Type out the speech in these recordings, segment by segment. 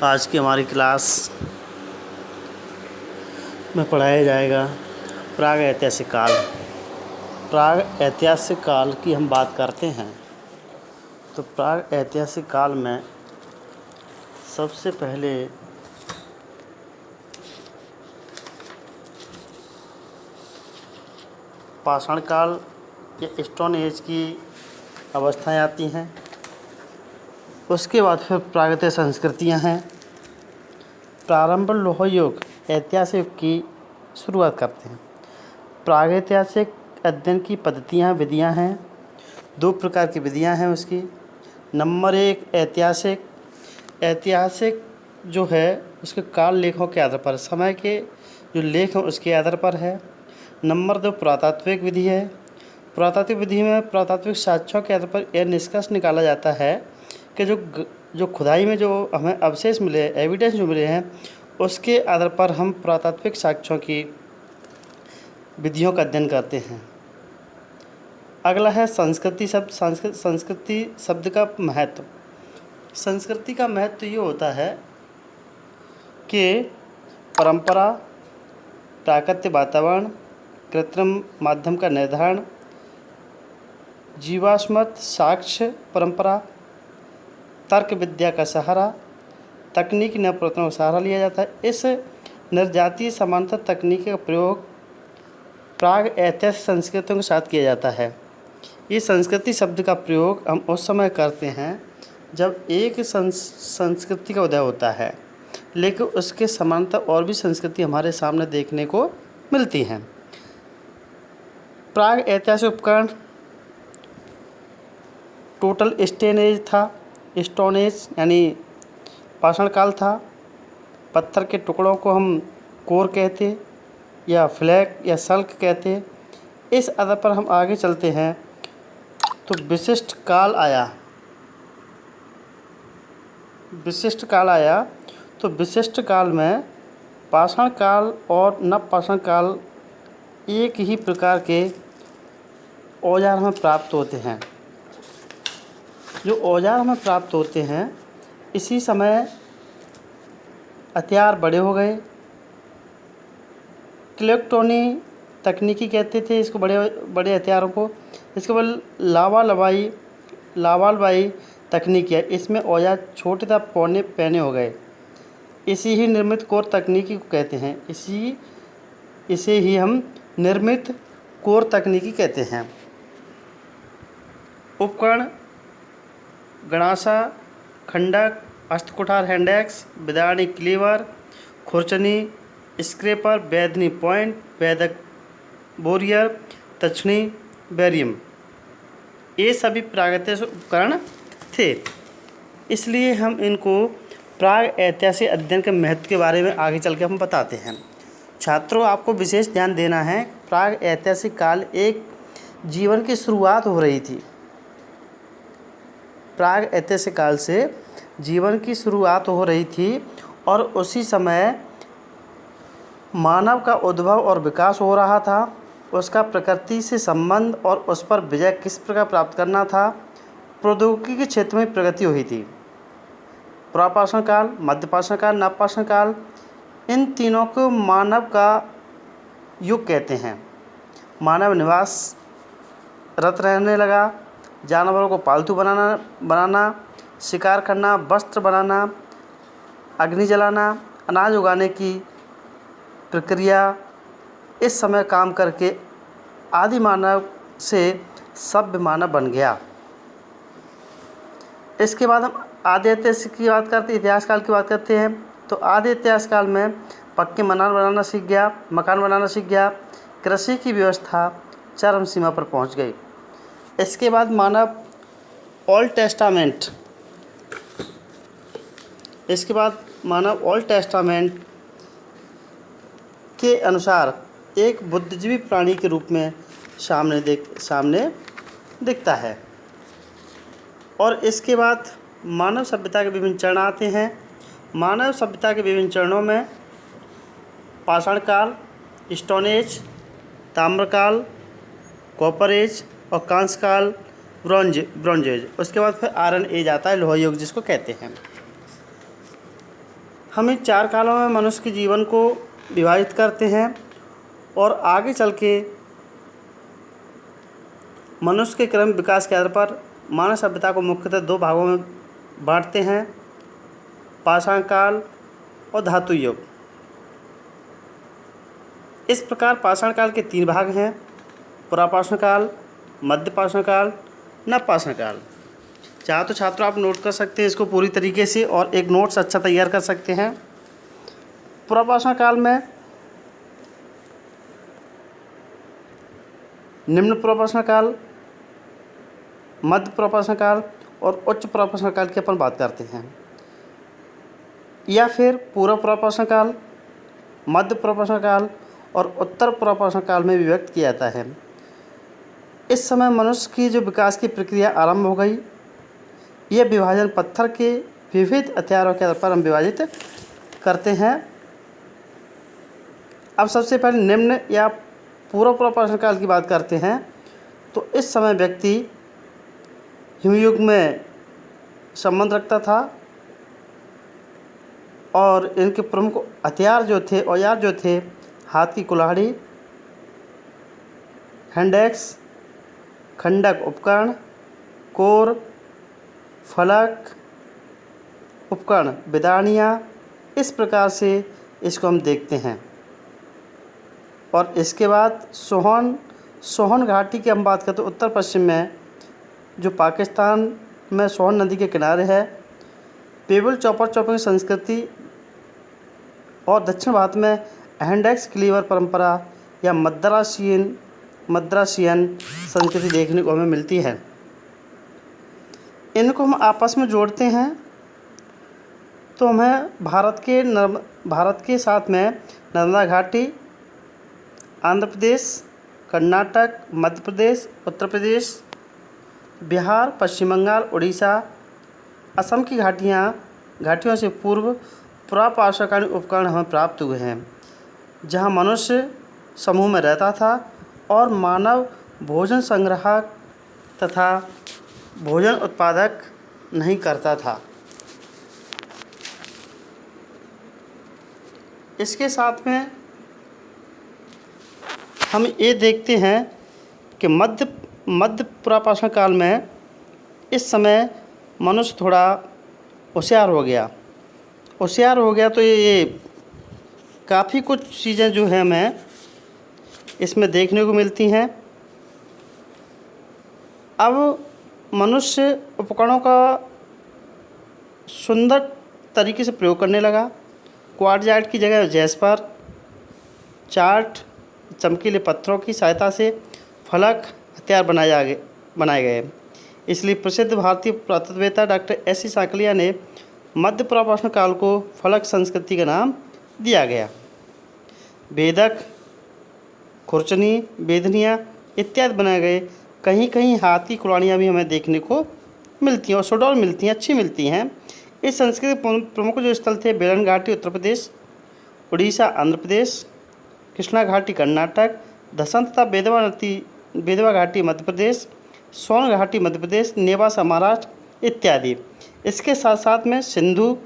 आज की हमारी क्लास में पढ़ाया जाएगा प्राग ऐतिहासिक काल। प्राग ऐतिहासिक काल की हम बात करते हैं तो प्राग ऐतिहासिक काल में सबसे पहले पाषाण काल या स्टोन एज की अवस्थाएं आती हैं। उसके बाद फिर प्रागैतिहासिक संस्कृतियां हैं। प्रारंभ लौह युग ऐतिहासिक युग की शुरुआत करते हैं। प्रागैतिहासिक अध्ययन की पद्धतियां विधियां हैं। दो प्रकार की विधियां हैं उसकी। नंबर एक ऐतिहासिक जो है उसके काल लेखों के आधार पर, समय के जो लेख हैं उसके आधार पर है। नंबर दो पुरातात्विक विधि है। पुरातात्विक विधि में पुरातात्विक साक्ष्यों के आधार पर यह निष्कर्ष निकाला जाता है कि जो खुदाई में जो हमें अवशेष मिले, एविडेंस जो मिले हैं, उसके आधार पर हम पुरातात्विक साक्ष्यों की विधियों का अध्ययन करते हैं। अगला है संस्कृति शब्द। संस्कृति शब्द का महत्व। संस्कृति का महत्व ये होता है कि परंपरा, प्राकृतिक वातावरण, कृत्रिम माध्यम का निर्धारण, जीवाश्मत साक्ष्य परंपरा, तर्क विद्या का सहारा, तकनीकी नवप्रवर्तनों का सहारा लिया जाता है। इस निर्जातीय समानांतर तकनीकी का प्रयोग प्राग ऐतिहासिक संस्कृतियों के साथ किया जाता है। ये संस्कृति शब्द का प्रयोग हम उस समय करते हैं जब एक संस्कृति का उदय होता है, लेकिन उसके समानांतर और भी संस्कृति हमारे सामने देखने को मिलती हैं। प्राग ऐतिहासिक उपकरण टोटल स्टोन एज यानी पाषाण काल था। पत्थर के टुकड़ों को हम कोर कहते या फ्लैग या सल्क कहते। इस आधार पर हम आगे चलते हैं तो विशिष्ट काल आया तो विशिष्ट काल में पाषाण काल और नव पाषाण काल एक ही प्रकार के औजार हमें प्राप्त होते हैं। जो औजार हमें प्राप्त होते हैं इसी समय हथियार बड़े हो गए। किलोक्टोनी तकनीकी कहते थे इसको, बड़े बड़े हथियारों को। इसके बाद लावालबाई तकनीक है। इसमें औजार छोटे तथा पैने हो गए। इसी ही निर्मित कोर तकनीकी को कहते हैं। इसे ही हम निर्मित कोर तकनीकी कहते हैं। उपकरण गणासा, खंडक, हस्तकुठार, हैंडएक्स, बिदारणी क्लीवर, खुरचनी, स्क्रैपर, बैदनी पॉइंट, बैदक बोरियर, तछनी, बैरियम, ये सभी प्रागैतिहासिक उपकरण थे। इसलिए हम इनको प्राग ऐतिहासिक अध्ययन के महत्व के बारे में आगे चल के हम बताते हैं। छात्रों, आपको विशेष ध्यान देना है। प्राग ऐतिहासिक काल एक जीवन की शुरुआत हो रही थी। प्राग ऐतिहासिक काल से जीवन की शुरुआत हो रही थी और उसी समय मानव का उद्भव और विकास हो रहा था। उसका प्रकृति से संबंध और उस पर विजय किस प्रकार प्राप्त करना था, प्रौद्योगिकी के क्षेत्र में प्रगति हुई थी। पुरापाषाण काल, मध्यपाषाण काल, नवपाषाण काल, इन तीनों को मानव का युग कहते हैं। मानव निवास रत रहने लगा। जानवरों को पालतू बनाना, शिकार करना, वस्त्र बनाना, अग्नि जलाना, अनाज उगाने की प्रक्रिया, इस समय काम करके आदि मानव से सभ्य मानव बन गया। इसके बाद हम आदि ऐतिहासिक की बात करते, इतिहास काल की बात करते हैं। तो आदि इतिहास काल में पक्के मकान बनाना सीख गया। कृषि की व्यवस्था चरम सीमा पर पहुंच गई। इसके बाद मानव ओल्ड टेस्टामेंट के अनुसार एक बुद्धिजीवी प्राणी के रूप में सामने दिखता है। और इसके बाद मानव सभ्यता के विभिन्न चरण आते हैं। मानव सभ्यता के विभिन्न चरणों में पाषाण काल, स्टोन एज, ताम्रकाल, कॉपर एज और कांस्य काल, ब्रॉन्ज एज। उसके बाद फिर आयरन एज आता है, लोह युग जिसको कहते हैं। हम इन 4 कालों में मनुष्य के जीवन को विभाजित करते हैं और आगे चल के मनुष्य के क्रम विकास के आधार पर मानव सभ्यता को मुख्यतः 2 भागों में बांटते हैं, पाषाण काल और धातु युग। इस प्रकार पाषाण काल के 3 भाग हैं, पुरापाषाण काल, मध्य पाषाण काल, नवपाषाण काल। चाहे तो छात्र आप नोट कर सकते हैं इसको पूरी तरीके से और एक नोट्स अच्छा तैयार कर सकते हैं। पुरापाषाण काल में निम्न पुरापाषाण काल, मध्य पुरापाषाण काल और उच्च पुरापाषाण काल की अपन बात करते हैं, या फिर पूर्व पुरापाषाण काल, मध्य पुरापाषाण काल और उत्तर पुरापाषाण काल में विभक्त किया जाता है। इस समय मनुष्य की जो विकास की प्रक्रिया आरंभ हो गई। यह विभाजन पत्थर के विविध हथियारों के आधार पर हम विभाजित करते हैं। अब सबसे पहले निम्न या पूर्व पुरापाषाण काल की बात करते हैं। तो इस समय व्यक्ति हिमयुग में संबंध रखता था और इनके प्रमुख हथियार जो थे, औजार जो थे, हाथ की कुल्हाड़ी, हैंडएक्स, खंडक उपकरण, कोर, फलक उपकरण, बिदानियाँ, इस प्रकार से इसको हम देखते हैं। और इसके बाद सोहन घाटी की हम बात करते हैं। उत्तर पश्चिम में जो पाकिस्तान में सोहन नदी के किनारे है, पेबल चॉपर चॉपिंग संस्कृति और दक्षिण भारत में हैंडएक्स क्लीवर परंपरा या मद्रासियन संस्कृति देखने को हमें मिलती है। इनको हम आपस में जोड़ते हैं तो हमें भारत के साथ में नर्मदा घाटी, आंध्र प्रदेश, कर्नाटक, मध्य प्रदेश, उत्तर प्रदेश, बिहार, पश्चिम बंगाल, उड़ीसा, असम की घाटियों से पूर्व पुरापाषाणकालीन उपकरण हमें प्राप्त हुए हैं, जहां मनुष्य समूह में रहता था और मानव भोजन संग्राहक तथा भोजन उत्पादक नहीं करता था। इसके साथ में हम ये देखते हैं कि मध्य पुरापाषाण काल में इस समय मनुष्य थोड़ा होशियार हो गया तो ये काफ़ी कुछ चीज़ें जो हैं हमें इसमें देखने को मिलती हैं। अब मनुष्य उपकरणों का सुंदर तरीके से प्रयोग करने लगा। क्वार्टजाइट की जगह जैस्पर, चार्ट, चमकीले पत्थरों की सहायता से फलक हथियार बनाए गए। इसलिए प्रसिद्ध भारतीय पुरातत्ववेत्ता डॉक्टर एस.सी. सांकलिया ने मध्य पुरापाषाण काल को फलक संस्कृति का नाम दिया गया। बेधक, खुरचनी, बेदनियाँ इत्यादि बनाए गए। कहीं कहीं हाथ की कुल्हाड़ियाँ भी हमें देखने को मिलती हैं और सुडौल मिलती हैं, अच्छी मिलती हैं। इस संस्कृति के प्रमुख जो स्थल थे, बेलन घाटी उत्तर प्रदेश, उड़ीसा आंध्र प्रदेश, कृष्णा घाटी कर्नाटक, दसंत तथा बेदवा घाटी मध्य प्रदेश, सोन घाटी मध्य प्रदेश, नेवासा महाराष्ट्र इत्यादि। इसके साथ साथ में सिंधु,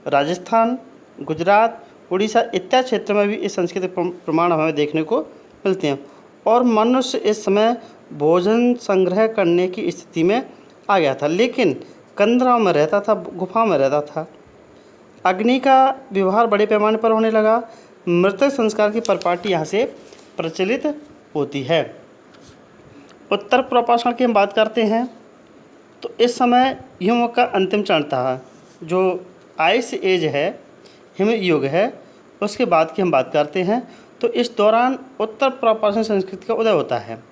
राजस्थान, गुजरात, उड़ीसा इत्यादि क्षेत्रों में भी इस संस्कृति प्रमाण हमें देखने को मिलते हैं। और मनुष्य इस समय भोजन संग्रह करने की स्थिति में आ गया था, लेकिन कंदराओं में रहता था, गुफाओं में रहता था। अग्नि का व्यवहार बड़े पैमाने पर होने लगा। मृतक संस्कार की परिपाटी यहाँ से प्रचलित होती है। उत्तर पुरापाषाण की हम बात करते हैं तो इस समय हिमयुग का अंतिम चरण था। जो आइस एज है, हिमयुग है, उसके बाद की हम बात करते हैं। तो इस दौरान उत्तर पुरापाषाण संस्कृति का उदय होता है।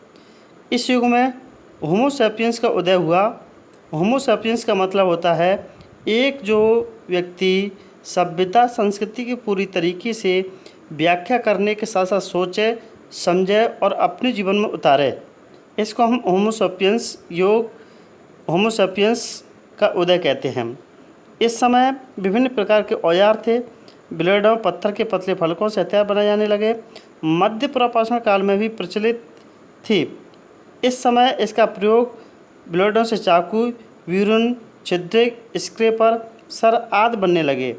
इस युग में होमो सैपियंस का उदय हुआ। होमो सैपियंस का मतलब होता है एक जो व्यक्ति सभ्यता संस्कृति की पूरी तरीके से व्याख्या करने के साथ साथ सोचे, समझे और अपने जीवन में उतारे। इसको हम होमो सैपियंस का उदय कहते हैं। इस समय विभिन्न प्रकार के औजार थे। ब्लेडों, पत्थर के पतले फलकों से हथियार बनाए जाने लगे। मध्य पुरापाषाण काल में भी प्रचलित थी। इस समय इसका प्रयोग ब्लेडों से चाकू, वीरुन, छिद्रिक, स्क्रैपर, सर आदि बनने लगे।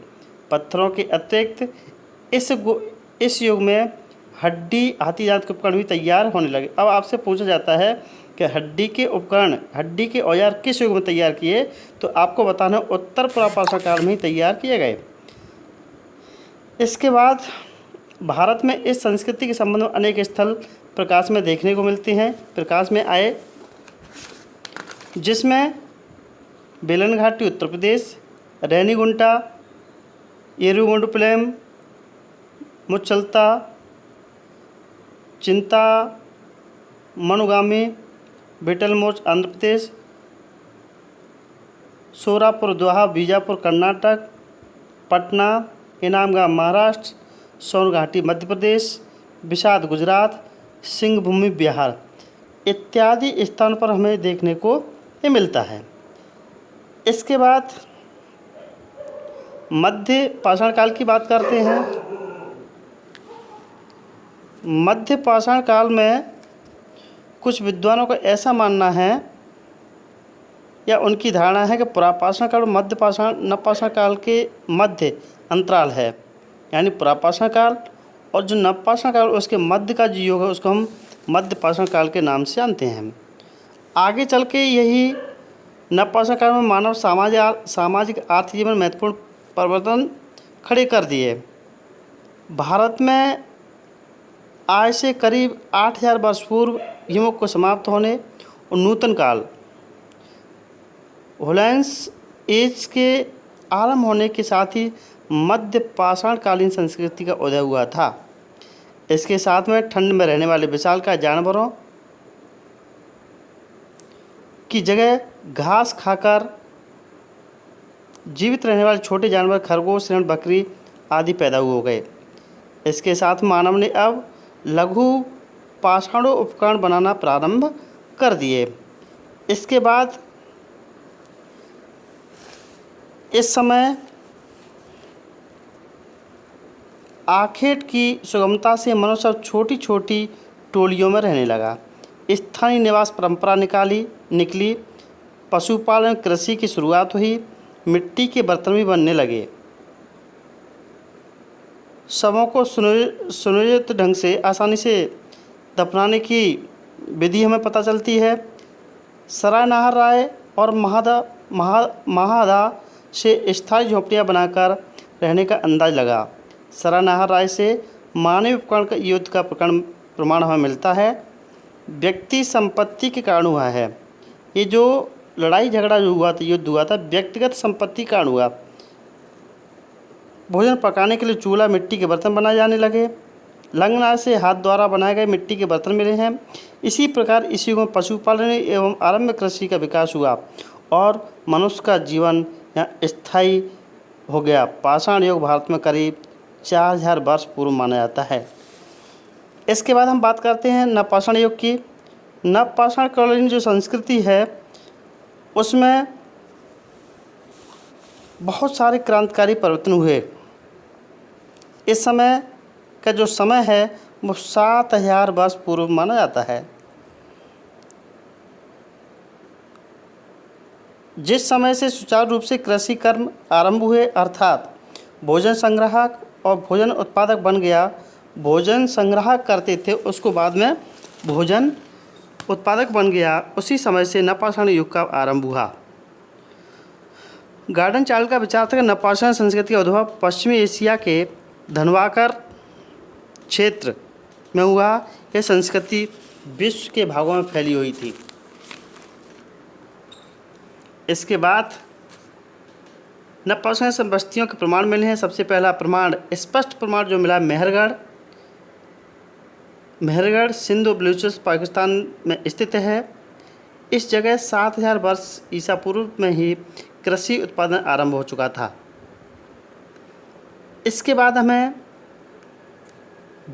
पत्थरों के अतिरिक्त इस युग में हड्डी हाथी दांत के उपकरण भी तैयार होने लगे। अब आपसे पूछा जाता है कि हड्डी के औजार किस युग में तैयार किए, तो आपको बताना उत्तर पुरापाषाण काल में ही तैयार किए गए। इसके बाद भारत में इस संस्कृति के संबंध में अनेक स्थल प्रकाश में देखने को मिलते हैं, प्रकाश में आए, जिसमें बेलन घाटी उत्तर प्रदेश, रेनीगुंटा, येरुगोंडपलैम, मुचलता, चिंता मनुगामी, बेटलमोच आंध्र प्रदेश, सोरापुर दोहा बीजापुर कर्नाटक, पटना, इनामगांव महाराष्ट्र, सोनघाटी मध्य प्रदेश, विषाद गुजरात, सिंहभूमि बिहार इत्यादि स्थानों पर हमें देखने को ये मिलता है। इसके बाद मध्य पाषाण काल की बात करते हैं। मध्य पाषाण काल में कुछ विद्वानों का ऐसा मानना है या उनकी धारणा है कि पुरापाषाण काल और मध्य पाषाण नवपाषाण काल के मध्य अंतराल है, यानी पुरापाषाण काल और जो नवपाषाण काल उसके मध्य का जो युग है उसको हम मध्य पाषाण काल के नाम से जानते हैं। आगे चल के यही नवपाषाण काल में मानव सामाजिक आर्थिक जीवन महत्वपूर्ण परिवर्तन खड़े कर दिए। भारत में आज से करीब 8000 वर्ष पूर्व युग को समाप्त होने और नूतन काल होलैंस एज के आरंभ होने के साथ ही मध्य पाषाण कालीन संस्कृति का उदय हुआ था। इसके साथ में ठंड में रहने वाले विशालकाय जानवरों की जगह घास खाकर जीवित रहने वाले छोटे जानवर खरगोश, हिरण, बकरी आदि पैदा हो गए। इसके साथ मानव ने अब लघु पाषाणों उपकरण बनाना प्रारंभ कर दिए। इसके बाद इस समय आखेट की सुगमता से मनुष्य सब छोटी छोटी टोलियों में रहने लगा। स्थानीय निवास परंपरा निकली, पशुपालन कृषि की शुरुआत हुई, मिट्टी के बर्तन भी बनने लगे, शवों को सुनियोजित ढंग से आसानी से दफनाने की विधि हमें पता चलती है। सरायनाहर राय और महादा से स्थायी झोंपड़ियाँ बनाकर रहने का अंदाज लगा। सरायनाहर राय से मानवीय उपकरण का युद्ध का प्रमाण हमें मिलता है। व्यक्ति संपत्ति के कारण हुआ है। ये जो लड़ाई झगड़ा जो हुआ था, युद्ध हुआ था, व्यक्तिगत संपत्ति कारण हुआ। भोजन पकाने के लिए चूल्हा, मिट्टी के बर्तन बनाए जाने लगे। लंगनार से हाथ द्वारा बनाए गए मिट्टी के बर्तन मिले हैं। इसी प्रकार इस युग में पशुपालन एवं आरंभ कृषि का विकास हुआ और मनुष्य का जीवन यहाँ स्थायी हो गया। पाषाण युग भारत में करीब 4000 वर्ष पूर्व माना जाता है। इसके बाद हम बात करते हैं नवपाषाण युग की। नवपाषाण कालीन जो संस्कृति है उसमें बहुत सारे क्रांतिकारी परिवर्तन हुए। इस समय का जो समय है वो 7000 वर्ष पूर्व माना जाता है। जिस समय से सुचारू रूप से कृषि कर्म आरंभ हुए, अर्थात भोजन संग्राहक और भोजन उत्पादक बन गया। भोजन संग्राहक करते थे, उसको बाद में भोजन उत्पादक बन गया। उसी समय से नवपाषाण युग का आरंभ हुआ। गार्डन चार्ल्स का विचार था कि नवपाषाण संस्कृति का उद्भव पश्चिमी एशिया के धनवाकर क्षेत्र में हुआ। यह संस्कृति विश्व के भागों में फैली हुई थी। इसके बाद नवपाषाण बस्तियों के प्रमाण मिले हैं। सबसे पहला प्रमाण, स्पष्ट प्रमाण जो मिला, मेहरगढ़ सिंध और बलूचिस्तान पाकिस्तान में स्थित है। इस जगह 7000 वर्ष ईसा पूर्व में ही कृषि उत्पादन आरंभ हो चुका था। इसके बाद हमें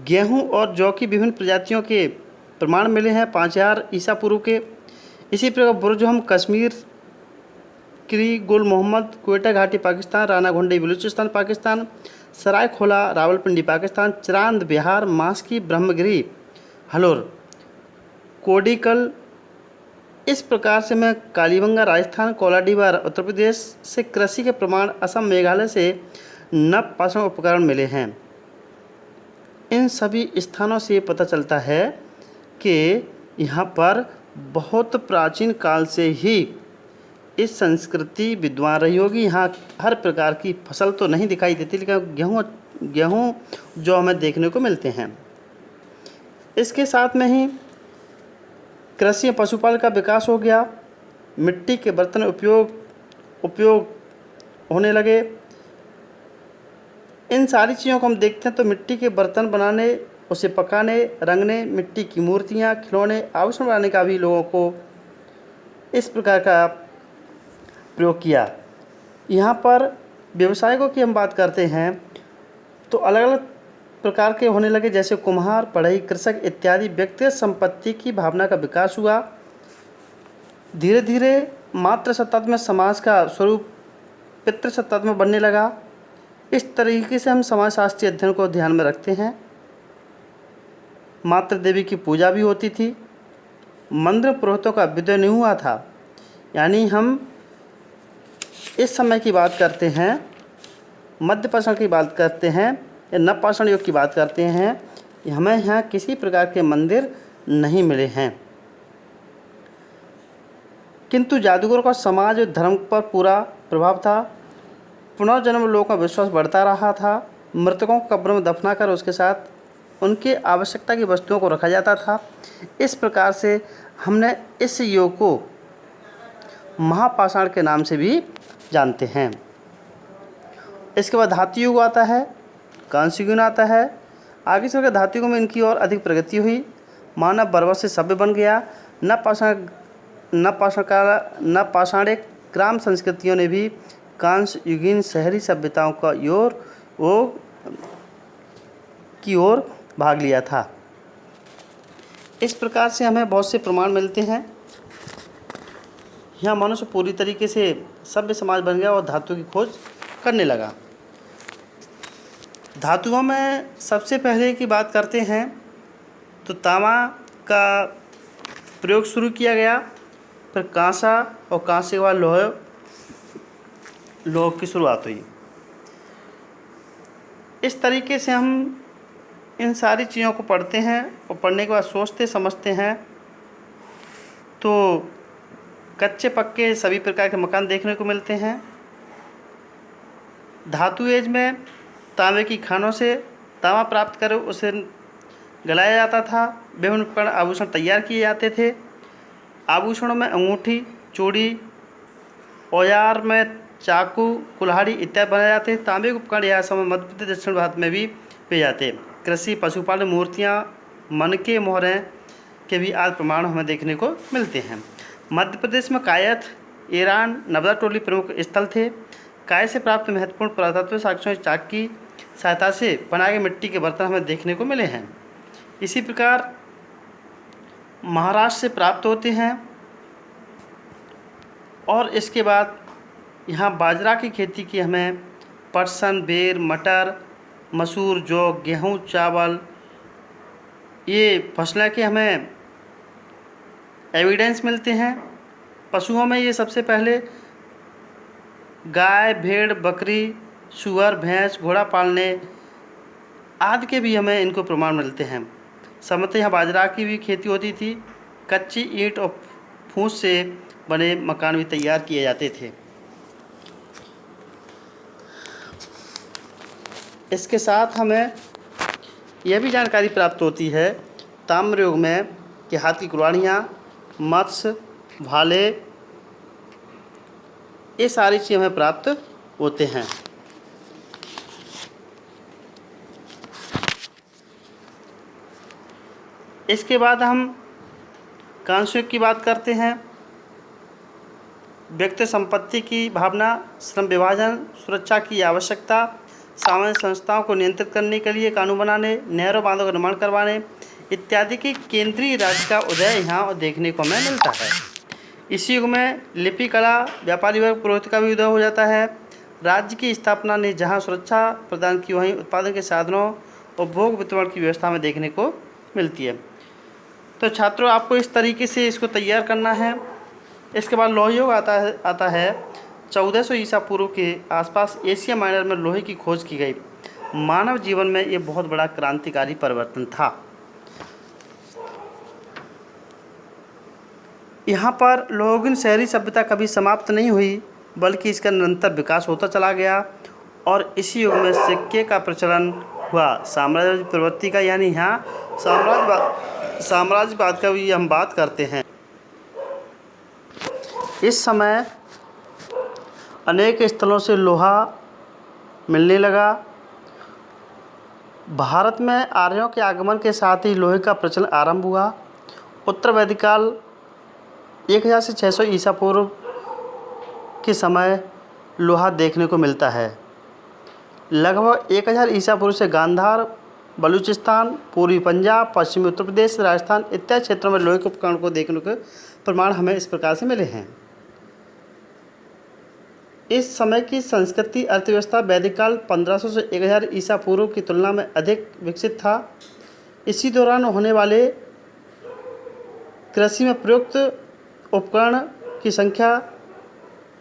गेहूं और जौ की विभिन्न प्रजातियों के प्रमाण मिले हैं 5000 ईसा पूर्व के। इसी प्रकार बुरजहम कश्मीर, क्री गुल मोहम्मद क्वेटा घाटी पाकिस्तान, राना घोंडी बलूचिस्तान पाकिस्तान, सरायखोला रावलपिंडी पाकिस्तान, चिरांद बिहार, मास्की ब्रह्मगिरी हलोर कोडिकल। इस प्रकार से मैं कालीबंगा राजस्थान, कोलाडीबार उत्तर प्रदेश से कृषि के प्रमाण, असम मेघालय से नव पाषाण उपकरण मिले हैं। इन सभी स्थानों से ये पता चलता है कि यहाँ पर बहुत प्राचीन काल से ही इस संस्कृति विद्वान रही होगी। यहाँ हर प्रकार की फसल तो नहीं दिखाई देती, लेकिन गेहूँ जो हमें देखने को मिलते हैं। इसके साथ में ही कृषि पशुपालन का विकास हो गया। मिट्टी के बर्तन उपयोग होने लगे। इन सारी चीज़ों को हम देखते हैं तो मिट्टी के बर्तन बनाने, उसे पकाने, रंगने, मिट्टी की मूर्तियाँ, खिलौने, आभूषण बनाने का भी लोगों को इस प्रकार का प्रयोग किया। यहाँ पर व्यवसायों की हम बात करते हैं तो अलग अलग प्रकार के होने लगे, जैसे कुम्हार, बढ़ई, कृषक इत्यादि। व्यक्तिगत संपत्ति की भावना का विकास हुआ। धीरे धीरे मातृसत्तात्मक समाज का स्वरूप पितृसत्तात्मक बनने लगा। इस तरीके से हम समाजशास्त्रीय अध्ययन को ध्यान में रखते हैं। मातृ देवी की पूजा भी होती थी। मंदिर पुरोहितों का विदय नहीं हुआ था। यानी हम इस समय की बात करते हैं, मध्य पाषाण की बात करते हैं या नव पाषाण युग की बात करते हैं, हमें यहाँ किसी प्रकार के मंदिर नहीं मिले हैं। किंतु जादूगरों का समाज और धर्म पर पूरा प्रभाव था। पुनर्जन्म लोगों का विश्वास बढ़ता रहा था। मृतकों को कब्र में दफना कर उसके साथ उनके आवश्यकता की वस्तुओं को रखा जाता था। इस प्रकार से हमने इस युग को महापाषाण के नाम से भी जानते हैं। इसके बाद धातु युग आता है, कांस्य युग आता है। आगे चलकर धातु युग में इनकी और अधिक प्रगति हुई। मानव बर्बर से सभ्य बन गया। नवपाषाणिक ग्राम संस्कृतियों ने भी कांस्य युगीन शहरी सभ्यताओं का की ओर भाग लिया था। इस प्रकार से हमें बहुत से प्रमाण मिलते हैं। यहाँ मनुष्य पूरी तरीके से सभ्य समाज बन गया और धातु की खोज करने लगा। धातुओं में सबसे पहले की बात करते हैं तो तांबा का प्रयोग शुरू किया गया, फिर कांसा और कांसे के बाद लोह की शुरुआत हुई। इस तरीके से हम इन सारी चीज़ों को पढ़ते हैं और पढ़ने के बाद सोचते समझते हैं तो कच्चे पक्के सभी प्रकार के मकान देखने को मिलते हैं। धातु एज में तांबे की खानों से तांबा प्राप्त कर उसे गलाया जाता था। विभिन्न प्रकार आभूषण तैयार किए जाते थे। आभूषणों में अंगूठी, चूड़ी, औजार में चाकू, कुल्हाड़ी इत्यादि बनाए जाते हैं। तांबे के उपकरण यह समय मध्य प्रदेश, दक्षिण भारत में भी पाए जाते हैं। कृषि, पशुपालन, मूर्तियाँ, मनके, मोहरें के भी आदि प्रमाण हमें देखने को मिलते हैं। मध्य प्रदेश में कायथ, ईरान, नर्मदा टोली प्रमुख स्थल थे। काय से प्राप्त महत्वपूर्ण पुरातत्व साक्ष्यों चाक की सहायता से बनाए गए मिट्टी के बर्तन हमें देखने को मिले हैं। इसी प्रकार महाराष्ट्र से प्राप्त होते हैं। और इसके बाद यहाँ बाजरा की खेती की हमें पटसन, बेर, मटर, मसूर, जौ, गेहूँ, चावल ये फसलें के हमें एविडेंस मिलते हैं। पशुओं में ये सबसे पहले गाय, भेड़, बकरी, सुअर, भैंस, घोड़ा पालने आदि के भी हमें इनको प्रमाण मिलते हैं। सामान्यतः यहाँ बाजरा की भी खेती होती थी। कच्ची ईंट और फूस से बने मकान भी तैयार किए जाते थे। इसके साथ हमें यह भी जानकारी प्राप्त होती है ताम्र युग में कि हाथ की कुल्हाड़ियाँ, मत्स्य, भाले ये सारी चीज़ें हमें प्राप्त होते हैं। इसके बाद हम कांस्य युग की बात करते हैं। व्यक्ति संपत्ति की भावना, श्रम विभाजन, सुरक्षा की आवश्यकता, सामान्य संस्थाओं को नियंत्रित करने के लिए कानून बनाने, नहरों बांधों का निर्माण करवाने इत्यादि की केंद्रीय राज्य का उदय यहाँ देखने को हमें मिलता है। इस युग में लिपि कला, व्यापारी वर्ग, पुरोहित का भी उदय हो जाता है। राज्य की स्थापना ने जहाँ सुरक्षा प्रदान की, वहीं उत्पादन के साधनों और भोग वितरण की व्यवस्था में देखने को मिलती है। तो छात्रों, आपको इस तरीके से इसको तैयार करना है। इसके बाद लौह युग आता है। 1400 ईसा पूर्व के आसपास एशिया माइनर में लोहे की खोज की गई। मानव जीवन में ये बहुत बड़ा क्रांतिकारी परिवर्तन था। यहाँ पर लोगों शहरी सभ्यता कभी समाप्त नहीं हुई, बल्कि इसका निरंतर विकास होता चला गया और इसी युग में सिक्के का प्रचलन हुआ। साम्राज्यवादी प्रवृत्ति का, यानी यहाँ साम्राज्यवाद का भी हम बात करते हैं। इस समय अनेक स्थलों से लोहा मिलने लगा। भारत में आर्यों के आगमन के साथ ही लोहे का प्रचलन आरंभ हुआ। उत्तर वैदिक काल 1000 से 600 ईसा पूर्व के समय लोहा देखने को मिलता है। लगभग 1000 ईसा पूर्व से गांधार, बलूचिस्तान, पूर्वी पंजाब, पश्चिमी उत्तर प्रदेश, राजस्थान इत्यादि क्षेत्रों में लोहे के उपकरण को देखने के प्रमाण हमें इस प्रकार से मिले हैं। इस समय की संस्कृति अर्थव्यवस्था वैदिक काल 1500 से 1000 ईसा पूर्व की तुलना में अधिक विकसित था। इसी दौरान होने वाले कृषि में प्रयुक्त उपकरण की संख्या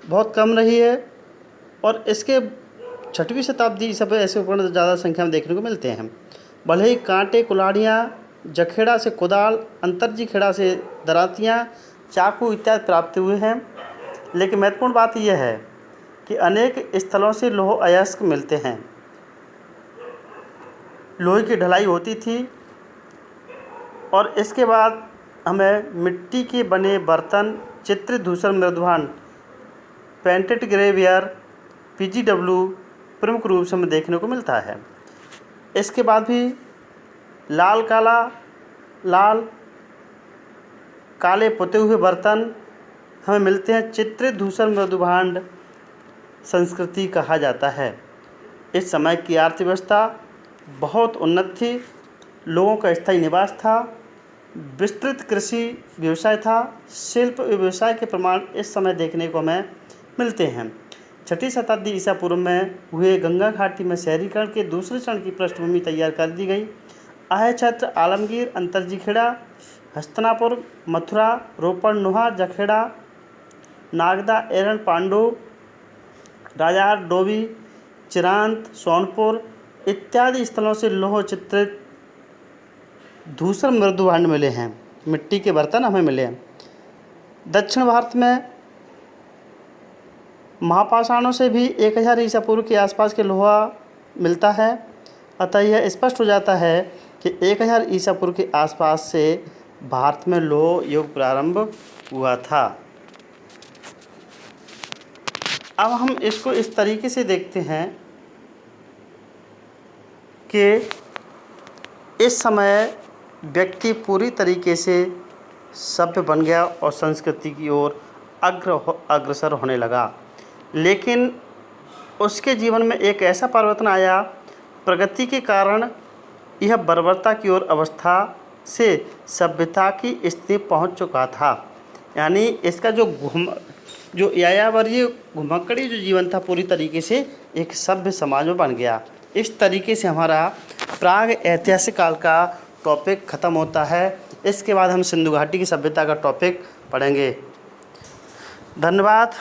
बहुत कम रही है और इसके 6वीं शताब्दी ईसा पूर्व ऐसे उपकरण ज़्यादा संख्या में देखने को मिलते हैं। भले ही कांटे, कुल्हाड़ियाँ, जखेड़ा से कुदाल, अंतर्जी खेड़ा से दरातियाँ, चाकू इत्यादि प्राप्त हुए हैं, लेकिन महत्वपूर्ण बात यह है कि अनेक स्थलों से लौह अयस्क मिलते हैं। लोहे की ढलाई होती थी और इसके बाद हमें मिट्टी के बने बर्तन, चित्रित धूसर मृदभांड, पेंटेड ग्रेवियर, पीजीडब्ल्यू प्रमुख रूप से हमें देखने को मिलता है। इसके बाद भी लाल काले पुते हुए बर्तन हमें मिलते हैं। चित्रित धूसर मृदभांड संस्कृति कहा जाता है। इस समय की अर्थव्यवस्था बहुत उन्नत थी, लोगों का स्थायी निवास था, विस्तृत कृषि व्यवसाय था। शिल्प व्यवसाय के प्रमाण इस समय देखने को हमें मिलते हैं। 6वीं शताब्दी ईसा पूर्व में हुए गंगा घाटी में शहरीकरण के दूसरे चरण की पृष्ठभूमि तैयार कर दी गई। आय छत्र, आलमगीर, अंतर्जी खेड़ा, हस्तिनापुर, मथुरा, रोपड़, नुहा, जखेड़ा, नागदा, एरन, पांडु, राजार, डोभी, चिरांत, सोनपुर इत्यादि स्थलों से लौह चित्रित धूसर मृदभांड मिले हैं। मिट्टी के बर्तन हमें मिले हैं। दक्षिण भारत में महापाषाणों से भी 1000 ईसा पूर्व के आसपास के लोहा मिलता है। अतः यह स्पष्ट हो जाता है कि 1000 ईसा पूर्व के आसपास से भारत में लौह युग प्रारंभ हुआ था। अब हम इसको इस तरीके से देखते हैं कि इस समय व्यक्ति पूरी तरीके से सभ्य बन गया और संस्कृति की ओर अग्रसर होने लगा, लेकिन उसके जीवन में एक ऐसा परिवर्तन आया, प्रगति के कारण यह बर्बरता की ओर अवस्था से सभ्यता की स्थिति पहुंच चुका था। यानी इसका जो यायावरीय घुमक्कड़ी जो जीवन था पूरी तरीके से एक सभ्य समाज में बन गया। इस तरीके से हमारा प्राग ऐतिहासिक काल का टॉपिक ख़त्म होता है। इसके बाद हम सिंधु घाटी की सभ्यता का टॉपिक पढ़ेंगे। धन्यवाद।